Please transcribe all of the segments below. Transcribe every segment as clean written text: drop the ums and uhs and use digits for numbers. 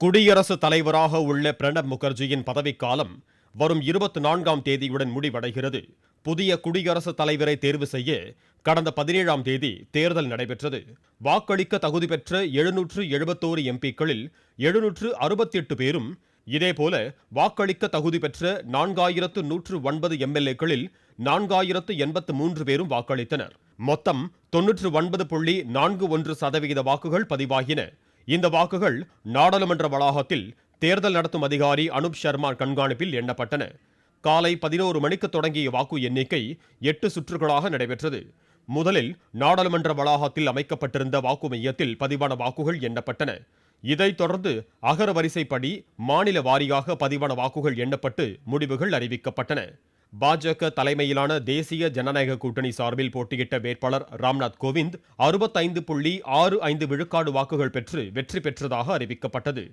குடியரசுத் தலைவராக உள்ள பிரணப் முகர்ஜியின் பதவிக்காலம் வரும் 24ஆம் தேதியுடன் முடிவடைகிறது. புதிய குடியரசுத் தலைவரை தேர்வு செய்ய கடந்த 17ஆம் தேதி தேர்தல் நடைபெற்றது. வாக்களிக்க தகுதி பெற்ற 771 எம்பிக்களில் 768 பேரும், இதேபோல வாக்களிக்க தகுதி பெற்ற 4109 எம்எல்ஏக்களில் 4083 பேரும் வாக்களித்தனர். மொத்தம் 99.41% வாக்குகள் பதிவாகின. இந்த வாக்குகள் நாடாளுமன்ற வளாகத்தில் தேர்தல் நடத்தும் அதிகாரி அனுப் சர்மா கண்காணிப்பில் எண்ணப்பட்டன. காலை 11 மணிக்கு தொடங்கிய வாக்கு எண்ணிக்கை 8 சுற்றுகளாக நடைபெற்றது. முதலில் நாடாளுமன்ற வளாகத்தில் அமைக்கப்பட்டிருந்த வாக்கு மையத்தில் பதிவான வாக்குகள் எண்ணப்பட்டன. இதைத் தொடர்ந்து அகரவரிசைப்படி மாநில வாரியாக பதிவான வாக்குகள் எண்ணப்பட்டு முடிவுகள் அறிவிக்கப்பட்டன. பாஜக தலைமையிலான தேசிய ஜனநாயக கூட்டணி சார்பில் போட்டியிட்ட வேட்பாளர் ராம்நாத் கோவிந்த் 65.65 விழுக்காடு வாக்குகள் பெற்று வெற்றி பெற்றதாக அறிவிக்கப்பட்டது.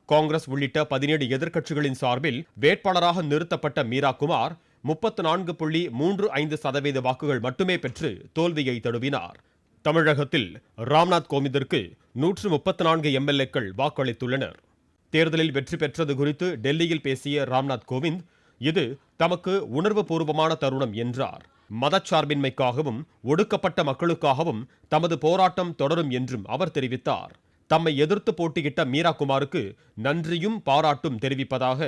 காங்கிரஸ் உள்ளிட்ட 17 எதிர்க்கட்சிகளின் சார்பில் வேட்பாளராக நிறுத்தப்பட்ட மீரா குமார் 34.35% வாக்குகள் மட்டுமே பெற்று தோல்வியை தழுவினார். தமிழகத்தில் ராம்நாத் கோவிந்திற்கு 134 எம்எல்ஏக்கள் வாக்களித்துள்ளனர். தேர்தலில் வெற்றி பெற்றது குறித்து டெல்லியில் பேசிய ராம்நாத் கோவிந்த், இது தமக்கு உணர்வு பூர்வமான தருணம் என்றார். மதச்சார்பின்மைக்காகவும் ஒடுக்கப்பட்ட மக்களுக்காகவும் தமது போராட்டம் தொடரும் என்றும் அவர் தெரிவித்தார். தம்மை எதிர்த்து போட்டியிட்ட மீரா குமாருக்கு நன்றியும் பாராட்டும் தெரிவிப்பதாக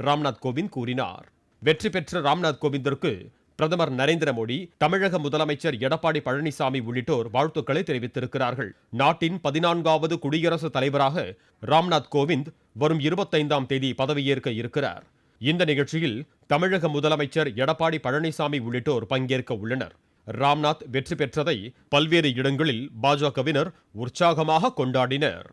ராம்நாத் கோவிந்த் கூறினார். வெற்றி பெற்ற ராம்நாத் கோவிந்திற்கு பிரதமர் நரேந்திர மோடி, தமிழக முதலமைச்சர் எடப்பாடி பழனிசாமி உள்ளிட்டோர் வாழ்த்துக்களை தெரிவித்திருக்கிறார்கள். நாட்டின் 14வது குடியரசுத் தலைவராக ராம்நாத் கோவிந்த் வரும் 25ஆம் தேதி பதவியேற்க இருக்கிறார். இந்த நிகழ்ச்சியில் தமிழக முதலமைச்சர் எடப்பாடி பழனிசாமி உள்ளிட்டோர் பங்கேற்க உள்ளனர். ராம்நாத் வெற்றி பெற்றதை பல்வேறு இடங்களில் பாஜகவினர் உற்சாகமாக கொண்டாடினர்.